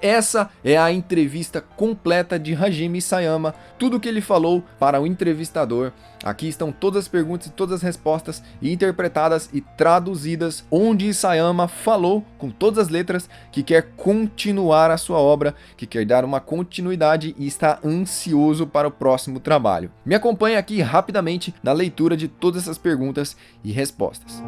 Essa é a entrevista completa de Hajime Isayama, tudo o que ele falou para o entrevistador. Aqui estão todas as perguntas e todas as respostas interpretadas e traduzidas, onde Isayama falou com todas as letras que quer continuar a sua obra, que quer dar uma continuidade e está ansioso para o próximo trabalho. Me acompanhe aqui rapidamente na leitura de todas essas perguntas e respostas.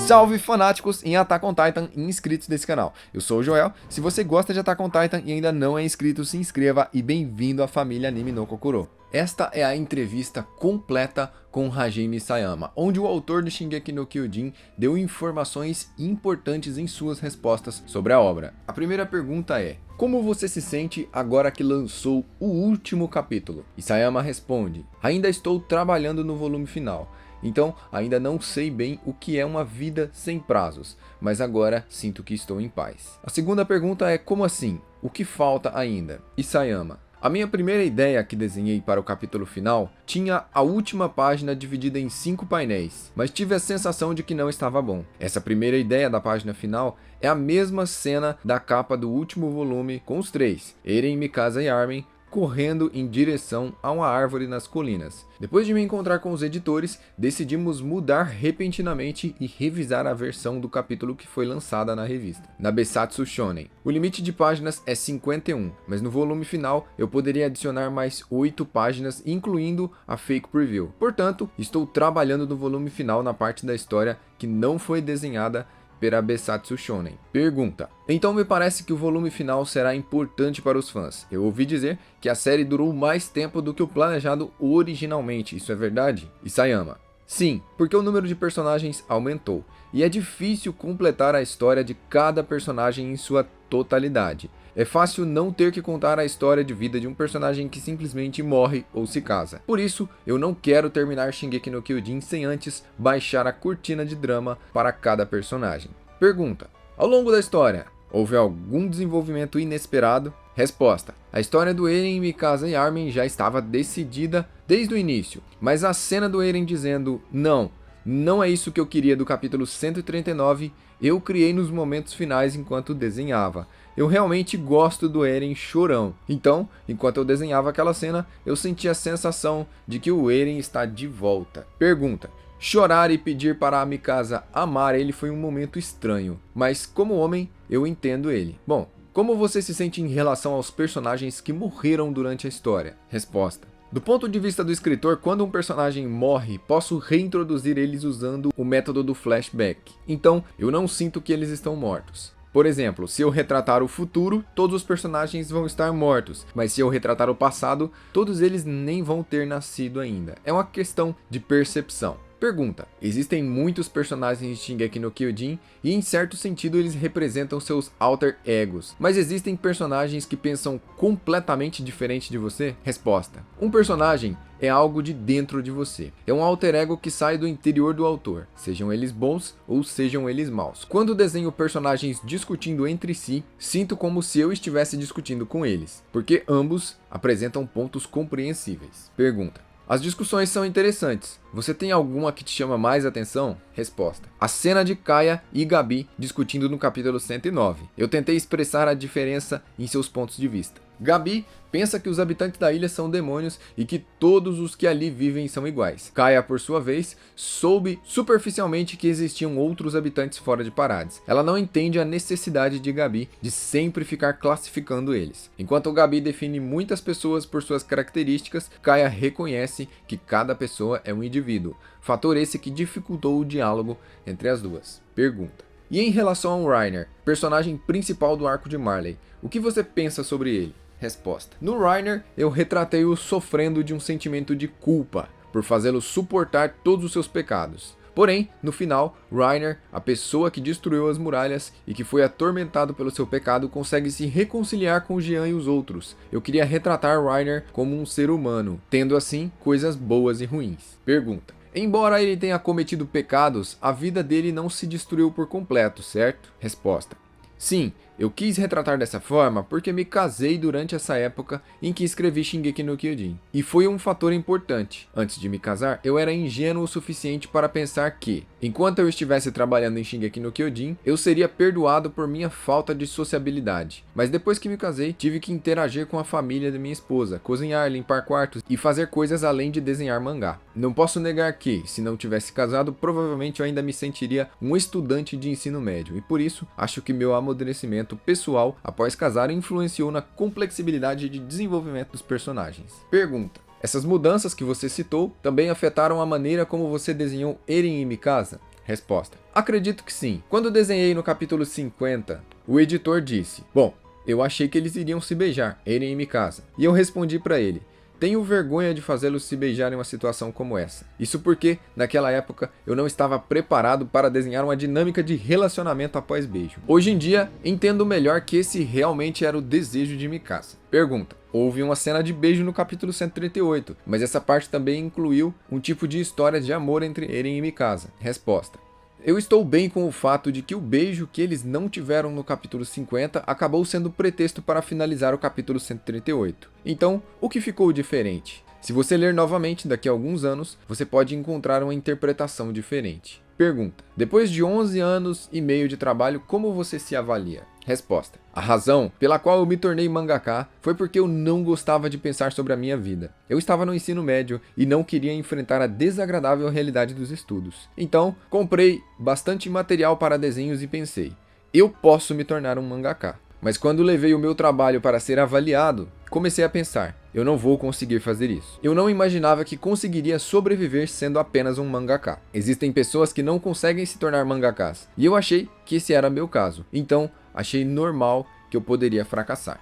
Salve fanáticos em Attack on Titan e inscritos desse canal. Eu sou o Joel. Se você gosta de Attack on Titan e ainda não é inscrito, se inscreva e bem-vindo à família Anime no Kokoro. Esta é a entrevista completa com Hajime Isayama, onde o autor de Shingeki no Kyojin deu informações importantes em suas respostas sobre a obra. A primeira pergunta é: como você se sente agora que lançou o último capítulo? Isayama responde: ainda estou trabalhando no volume final. Então, ainda não sei bem o que é uma vida sem prazos, mas agora sinto que estou em paz. A segunda pergunta é: como assim? O que falta ainda? Isayama: a minha primeira ideia que desenhei para o capítulo final tinha a última página dividida em 5 painéis, mas tive a sensação de que não estava bom. Essa primeira ideia da página final é a mesma cena da capa do último volume com os 3, Eren, Mikasa e Armin, correndo em direção a uma árvore nas colinas. Depois de me encontrar com os editores, decidimos mudar repentinamente e revisar a versão do capítulo que foi lançada na revista, na Besatsu Shonen. O limite de páginas é 51, mas no volume final eu poderia adicionar mais 8 páginas, incluindo a fake preview. Portanto, estou trabalhando no volume final na parte da história que não foi desenhada pela Besatsu Shonen. Pergunta: então me parece que o volume final será importante para os fãs. Eu ouvi dizer que a série durou mais tempo do que o planejado originalmente, isso é verdade? Isayama: sim, porque o número de personagens aumentou, e é difícil completar a história de cada personagem em sua totalidade. É fácil não ter que contar a história de vida de um personagem que simplesmente morre ou se casa. Por isso, eu não quero terminar Shingeki no Kyojin sem antes baixar a cortina de drama para cada personagem. Pergunta: ao longo da história, houve algum desenvolvimento inesperado? Resposta: a história do Eren, Mikasa e Armin já estava decidida desde o início, mas a cena do Eren dizendo não é isso que eu queria do capítulo 139, eu criei nos momentos finais enquanto desenhava. Eu realmente gosto do Eren chorão. Então, enquanto eu desenhava aquela cena, eu sentia a sensação de que o Eren está de volta. Pergunta: chorar e pedir para a Mikasa amar ele foi um momento estranho, mas como homem, eu entendo ele. Bom, como você se sente em relação aos personagens que morreram durante a história? Resposta: do ponto de vista do escritor, quando um personagem morre, posso reintroduzir eles usando o método do flashback. Então, eu não sinto que eles estão mortos. Por exemplo, se eu retratar o futuro, todos os personagens vão estar mortos, mas se eu retratar o passado, todos eles nem vão ter nascido ainda. É uma questão de percepção. Pergunta: existem muitos personagens de Shingeki no Kyojin e em certo sentido eles representam seus alter egos, mas existem personagens que pensam completamente diferente de você? Resposta: um personagem é algo de dentro de você. É um alter ego que sai do interior do autor, sejam eles bons ou sejam eles maus. Quando desenho personagens discutindo entre si, sinto como se eu estivesse discutindo com eles, porque ambos apresentam pontos compreensíveis. Pergunta: as discussões são interessantes. Você tem alguma que te chama mais atenção? Resposta: a cena de Kaia e Gabi discutindo no capítulo 109. Eu tentei expressar a diferença em seus pontos de vista. Gabi pensa que os habitantes da ilha são demônios e que todos os que ali vivem são iguais. Kaia, por sua vez, soube superficialmente que existiam outros habitantes fora de Parades. Ela não entende a necessidade de Gabi de sempre ficar classificando eles. Enquanto Gabi define muitas pessoas por suas características, Kaia reconhece que cada pessoa é um indivíduo. Fator esse que dificultou o diálogo entre as duas. Pergunta: e em relação ao Reiner, personagem principal do arco de Marley, o que você pensa sobre ele? Resposta: no Reiner, eu retratei-o sofrendo de um sentimento de culpa, por fazê-lo suportar todos os seus pecados. Porém, no final, Reiner, a pessoa que destruiu as muralhas e que foi atormentado pelo seu pecado, consegue se reconciliar com Jean e os outros. Eu queria retratar Reiner como um ser humano, tendo assim coisas boas e ruins. Pergunta: embora ele tenha cometido pecados, a vida dele não se destruiu por completo, certo? Resposta: sim, Eu quis retratar dessa forma porque me casei durante essa época em que escrevi Shingeki no Kyojin. E foi um fator importante. Antes de me casar, eu era ingênuo o suficiente para pensar que, enquanto eu estivesse trabalhando em Shingeki no Kyojin, eu seria perdoado por minha falta de sociabilidade. Mas depois que me casei, tive que interagir com a família da minha esposa, cozinhar, limpar quartos e fazer coisas além de desenhar mangá. Não posso negar que, se não tivesse casado, provavelmente eu ainda me sentiria um estudante de ensino médio. E por isso, acho que meu amadurecimento pessoal após casar influenciou na complexibilidade de desenvolvimento dos personagens. Pergunta: essas mudanças que você citou também afetaram a maneira como você desenhou Eren e Mikasa? Resposta: acredito que sim. Quando desenhei no capítulo 50, o editor disse: bom, eu achei que eles iriam se beijar, Eren e Mikasa. E eu respondi para ele: tenho vergonha de fazê-los se beijar em uma situação como essa. Isso porque, naquela época, eu não estava preparado para desenhar uma dinâmica de relacionamento após beijo. Hoje em dia, entendo melhor que esse realmente era o desejo de Mikasa. Pergunta: houve uma cena de beijo no capítulo 138, mas essa parte também incluiu um tipo de história de amor entre Eren e Mikasa. Resposta: eu estou bem com o fato de que o beijo que eles não tiveram no capítulo 50 acabou sendo pretexto para finalizar o capítulo 138. Então, o que ficou diferente? Se você ler novamente daqui a alguns anos, você pode encontrar uma interpretação diferente. Pergunta: depois de 11 anos e meio de trabalho, como você se avalia? Resposta: a razão pela qual eu me tornei mangaka foi porque eu não gostava de pensar sobre a minha vida. Eu estava no ensino médio e não queria enfrentar a desagradável realidade dos estudos. Então, comprei bastante material para desenhos e pensei: eu posso me tornar um mangaka. Mas quando levei o meu trabalho para ser avaliado, comecei a pensar: eu não vou conseguir fazer isso. Eu não imaginava que conseguiria sobreviver sendo apenas um mangaka. Existem pessoas que não conseguem se tornar mangakas, e eu achei que esse era meu caso. Então, achei normal que eu poderia fracassar.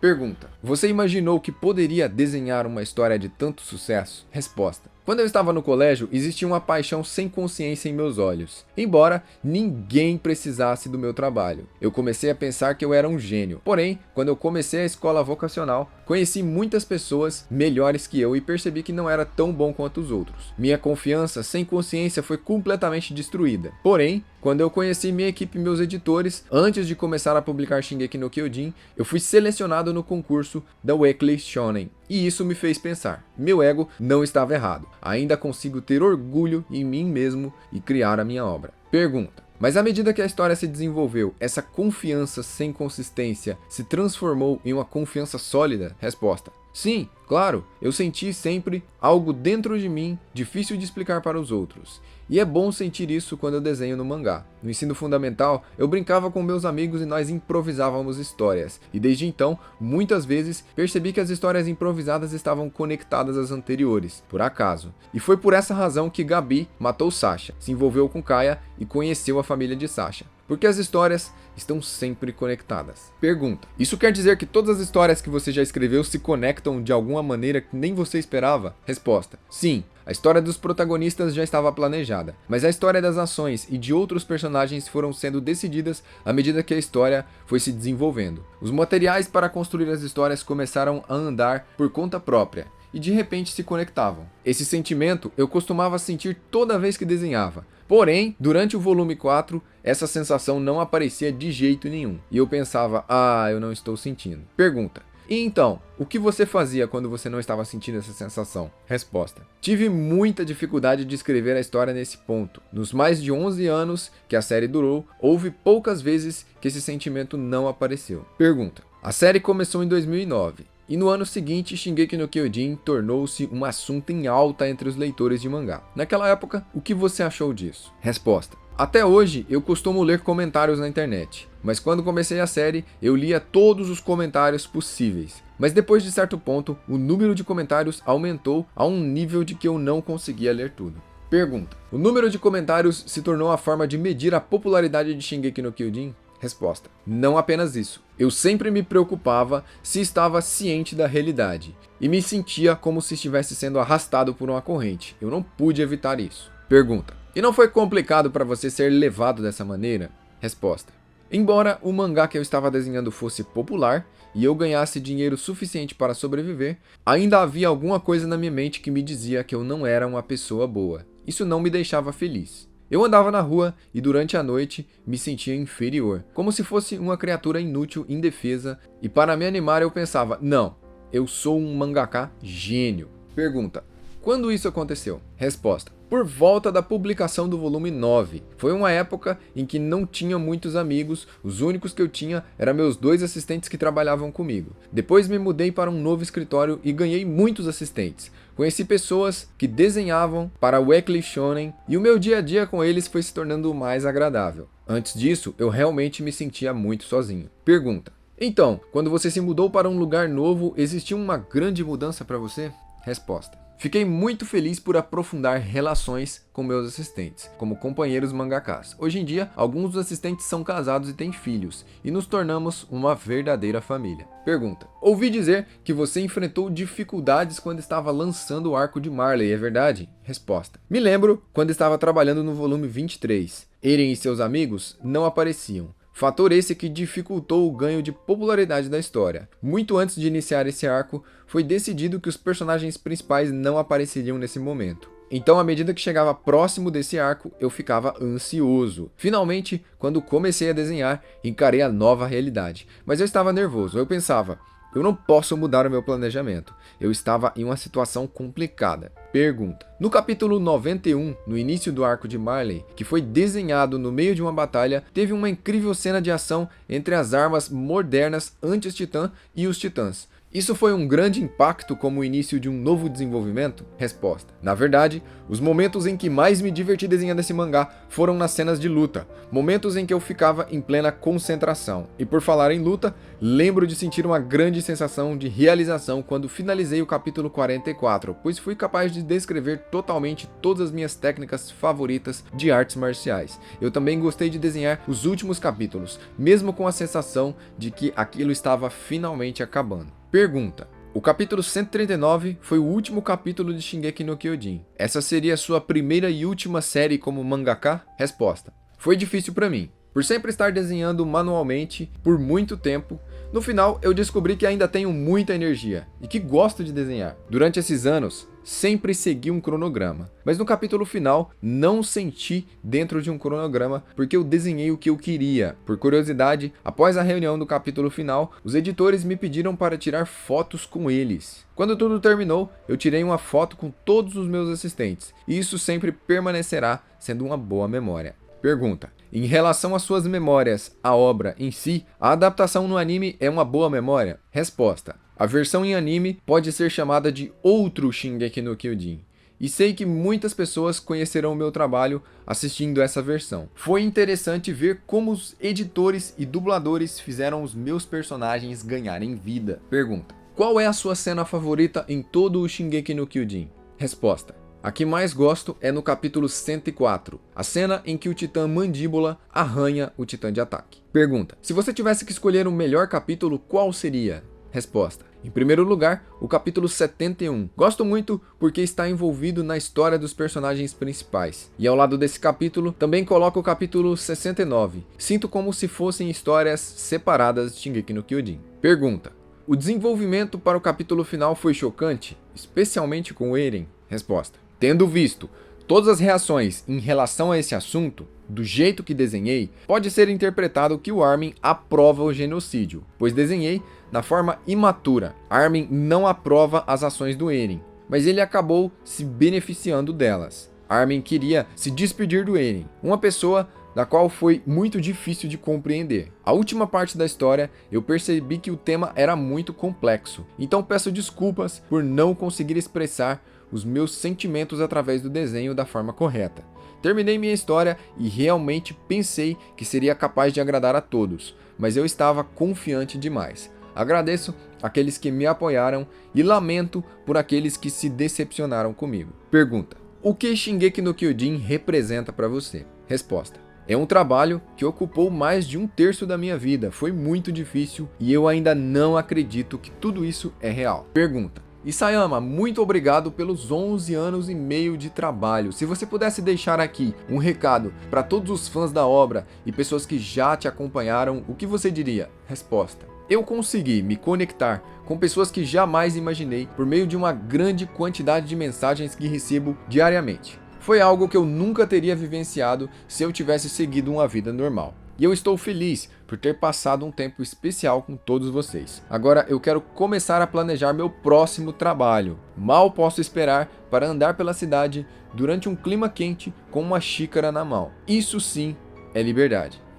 Pergunta: você imaginou que poderia desenhar uma história de tanto sucesso? Resposta: quando eu estava no colégio, existia uma paixão sem consciência em meus olhos, embora ninguém precisasse do meu trabalho. Eu comecei a pensar que eu era um gênio. Porém, quando eu comecei a escola vocacional, conheci muitas pessoas melhores que eu e percebi que não era tão bom quanto os outros. Minha confiança sem consciência foi completamente destruída. Porém, quando eu conheci minha equipe e meus editores, antes de começar a publicar Shingeki no Kyojin, eu fui selecionado no concurso da Weekly Shonen. E isso me fez pensar: meu ego não estava errado. Ainda consigo ter orgulho em mim mesmo e criar a minha obra. Pergunta: mas à medida que a história se desenvolveu, essa confiança sem consistência se transformou em uma confiança sólida? Resposta: sim, claro. Eu senti sempre algo dentro de mim difícil de explicar para os outros. E é bom sentir isso quando eu desenho no mangá. No ensino fundamental, eu brincava com meus amigos e nós improvisávamos histórias. E desde então, muitas vezes, percebi que as histórias improvisadas estavam conectadas às anteriores, por acaso. E foi por essa razão que Gabi matou Sasha, se envolveu com Kaia e conheceu a família de Sasha. Porque as histórias estão sempre conectadas. Pergunta: isso quer dizer que todas as histórias que você já escreveu se conectam de alguma maneira que nem você esperava? Resposta: sim. A história dos protagonistas já estava planejada, mas a história das ações e de outros personagens foram sendo decididas à medida que a história foi se desenvolvendo. Os materiais para construir as histórias começaram a andar por conta própria e de repente se conectavam. Esse sentimento eu costumava sentir toda vez que desenhava. Porém, durante o volume 4, essa sensação não aparecia de jeito nenhum. E eu pensava: eu não estou sentindo. Pergunta: e então, o que você fazia quando você não estava sentindo essa sensação? Resposta: tive muita dificuldade de escrever a história nesse ponto. Nos mais de 11 anos que a série durou, houve poucas vezes que esse sentimento não apareceu. Pergunta: a série começou em 2009. E no ano seguinte, Shingeki no Kyojin tornou-se um assunto em alta entre os leitores de mangá. Naquela época, o que você achou disso? Resposta: até hoje, eu costumo ler comentários na internet. Mas quando comecei a série, eu lia todos os comentários possíveis. Mas depois de certo ponto, o número de comentários aumentou a um nível de que eu não conseguia ler tudo. Pergunta: o número de comentários se tornou a forma de medir a popularidade de Shingeki no Kyojin? Resposta: não apenas isso. Eu sempre me preocupava se estava ciente da realidade. E me sentia como se estivesse sendo arrastado por uma corrente. Eu não pude evitar isso. Pergunta: e não foi complicado para você ser levado dessa maneira? Resposta: embora o mangá que eu estava desenhando fosse popular e eu ganhasse dinheiro suficiente para sobreviver, ainda havia alguma coisa na minha mente que me dizia que eu não era uma pessoa boa. Isso não me deixava feliz. Eu andava na rua e durante a noite me sentia inferior, como se fosse uma criatura inútil, indefesa, e para me animar eu pensava, não, eu sou um mangaka gênio. Pergunta: quando isso aconteceu? Resposta: por volta da publicação do volume 9. Foi uma época em que não tinha muitos amigos, os únicos que eu tinha eram meus 2 assistentes que trabalhavam comigo. Depois me mudei para um novo escritório e ganhei muitos assistentes. Conheci pessoas que desenhavam para Weekly Shonen e o meu dia a dia com eles foi se tornando mais agradável. Antes disso, eu realmente me sentia muito sozinho. Pergunta: então, quando você se mudou para um lugar novo, existiu uma grande mudança para você? Resposta: fiquei muito feliz por aprofundar relações com meus assistentes, como companheiros mangakas. Hoje em dia, alguns dos assistentes são casados e têm filhos, e nos tornamos uma verdadeira família. Pergunta: ouvi dizer que você enfrentou dificuldades quando estava lançando o arco de Marley, é verdade? Resposta: me lembro quando estava trabalhando no volume 23. Eren e seus amigos não apareciam. Fator esse que dificultou o ganho de popularidade da história. Muito antes de iniciar esse arco, foi decidido que os personagens principais não apareceriam nesse momento. Então, à medida que chegava próximo desse arco, eu ficava ansioso. Finalmente, quando comecei a desenhar, encarei a nova realidade. Mas eu estava nervoso, eu pensava, eu não posso mudar o meu planejamento. Eu estava em uma situação complicada. Pergunta: no capítulo 91, no início do arco de Marley, que foi desenhado no meio de uma batalha, teve uma incrível cena de ação entre as armas modernas anti-titã e os titãs. Isso foi um grande impacto como o início de um novo desenvolvimento? Resposta: na verdade, os momentos em que mais me diverti desenhando esse mangá foram nas cenas de luta, momentos em que eu ficava em plena concentração. E por falar em luta, lembro de sentir uma grande sensação de realização quando finalizei o capítulo 44, pois fui capaz de descrever totalmente todas as minhas técnicas favoritas de artes marciais. Eu também gostei de desenhar os últimos capítulos, mesmo com a sensação de que aquilo estava finalmente acabando. Pergunta: o capítulo 139 foi o último capítulo de Shingeki no Kyojin. Essa seria a sua primeira e última série como mangaka? Resposta: foi difícil para mim. Por sempre estar desenhando manualmente por muito tempo, no final eu descobri que ainda tenho muita energia e que gosto de desenhar. Durante esses anos, sempre segui um cronograma, mas no capítulo final não senti dentro de um cronograma porque eu desenhei o que eu queria. Por curiosidade, após a reunião do capítulo final, os editores me pediram para tirar fotos com eles. Quando tudo terminou, eu tirei uma foto com todos os meus assistentes, e isso sempre permanecerá sendo uma boa memória. Pergunta: em relação às suas memórias, a obra em si, a adaptação no anime é uma boa memória? Resposta: a versão em anime pode ser chamada de outro Shingeki no Kyojin. E sei que muitas pessoas conhecerão o meu trabalho assistindo essa versão. Foi interessante ver como os editores e dubladores fizeram os meus personagens ganharem vida. Pergunta: qual é a sua cena favorita em todo o Shingeki no Kyojin? Resposta: a que mais gosto é no capítulo 104, a cena em que o titã Mandíbula arranha o titã de ataque. Pergunta: se você tivesse que escolher o melhor capítulo, qual seria? Resposta: em primeiro lugar, o capítulo 71. Gosto muito porque está envolvido na história dos personagens principais. E ao lado desse capítulo, também coloco o capítulo 69. Sinto como se fossem histórias separadas de Shingeki no Kyojin. Pergunta: o desenvolvimento para o capítulo final foi chocante, especialmente com o Eren? Resposta: tendo visto todas as reações em relação a esse assunto, do jeito que desenhei, pode ser interpretado que o Armin aprova o genocídio, pois desenhei na forma imatura. Armin não aprova as ações do Eren, mas ele acabou se beneficiando delas. Armin queria se despedir do Eren, uma pessoa da qual foi muito difícil de compreender. A última parte da história, eu percebi que o tema era muito complexo, então peço desculpas por não conseguir expressar os meus sentimentos através do desenho da forma correta. Terminei minha história e realmente pensei que seria capaz de agradar a todos, mas eu estava confiante demais. Agradeço aqueles que me apoiaram e lamento por aqueles que se decepcionaram comigo. Pergunta: o que Shingeki no Kyojin representa para você? Resposta: é um trabalho que ocupou mais de 1/3 da minha vida, foi muito difícil e eu ainda não acredito que tudo isso é real. Pergunta: Isayama, muito obrigado pelos 11 anos e meio de trabalho. Se você pudesse deixar aqui um recado para todos os fãs da obra e pessoas que já te acompanharam, o que você diria? Resposta: eu consegui me conectar com pessoas que jamais imaginei por meio de uma grande quantidade de mensagens que recebo diariamente. Foi algo que eu nunca teria vivenciado se eu tivesse seguido uma vida normal. E eu estou feliz por ter passado um tempo especial com todos vocês. Agora eu quero começar a planejar meu próximo trabalho. Mal posso esperar para andar pela cidade durante um clima quente com uma xícara na mão. Isso sim é liberdade.